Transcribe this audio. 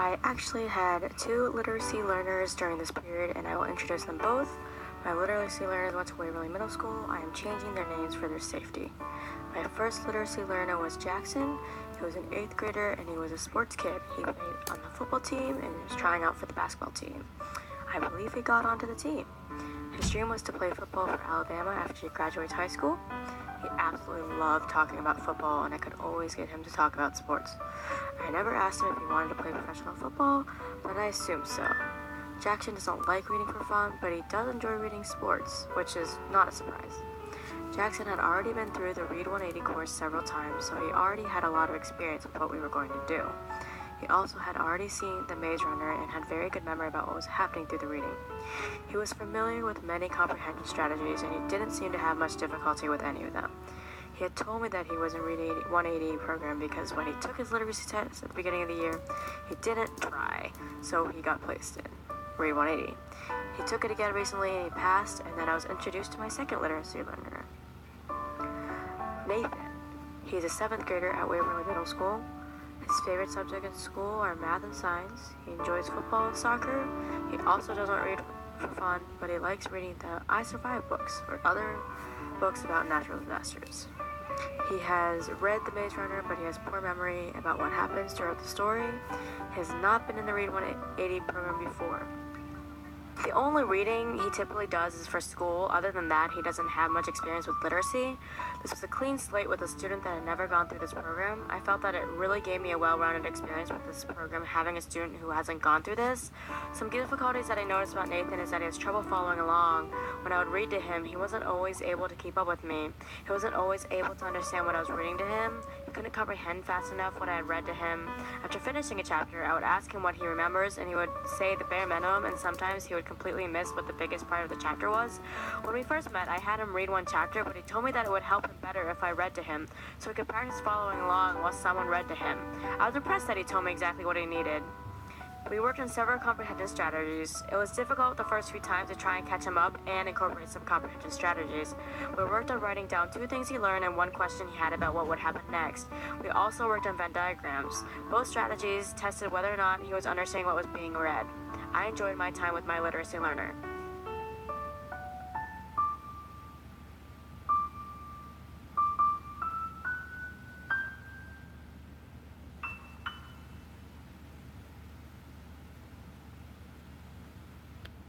I actually had two literacy learners during this period, and I will introduce them both. My literacy learners went to Waverly Middle School. I am changing their names for their safety. My first literacy learner was Jackson. He was an 8th grader, and he was a sports kid. He played on the football team, and he was trying out for the basketball team. I believe he got onto the team. His dream was to play football for Alabama after he graduates high school. He absolutely loved talking about football, and I could always get him to talk about sports. I never asked him if he wanted to play professional football, but I assumed so. Jackson doesn't like reading for fun, but he does enjoy reading sports, which is not a surprise. Jackson had already been through the Read 180 course several times, so he already had a lot of experience with what we were going to do. He also had already seen The Maze Runner and had very good memory about what was happening through the reading. He was familiar with many comprehension strategies, and he didn't seem to have much difficulty with any of them. He had told me that he was in Read 180 program because when he took his literacy test at the beginning of the year, he didn't try, so he got placed in Read 180. He took it again recently and he passed, and then I was introduced to my second literacy learner, Nathan. He's a 7th grader at Waverly Middle School. His favorite subject in school are math and science. He enjoys football and soccer. He also doesn't read for fun, but he likes reading the I Survived books or other books about natural disasters. He has read The Maze Runner, but he has poor memory about what happens throughout the story. He has not been in the Read 180 program before. The only reading he typically does is for school. Other than that, he doesn't have much experience with literacy. This was a clean slate with a student that had never gone through this program. I felt that it really gave me a well-rounded experience with this program, having a student who hasn't gone through this. Some difficulties that I noticed about Nathan is that he has trouble following along. When I would read to him, he wasn't always able to keep up with me. He wasn't always able to understand what I was reading to him. He couldn't comprehend fast enough what I had read to him. After finishing a chapter, I would ask him what he remembers, and he would say the bare minimum, and sometimes he would completely miss what the biggest part of the chapter was. When we first met, I had him read one chapter, but he told me that it would help him better if I read to him, so he could practice following along while someone read to him. I was impressed that he told me exactly what he needed. We worked on several comprehension strategies. It was difficult the first few times to try and catch him up and incorporate some comprehension strategies. We worked on writing down 2 things he learned and 1 question he had about what would happen next. We also worked on Venn diagrams. Both strategies tested whether or not he was understanding what was being read. I enjoyed my time with my literacy learner.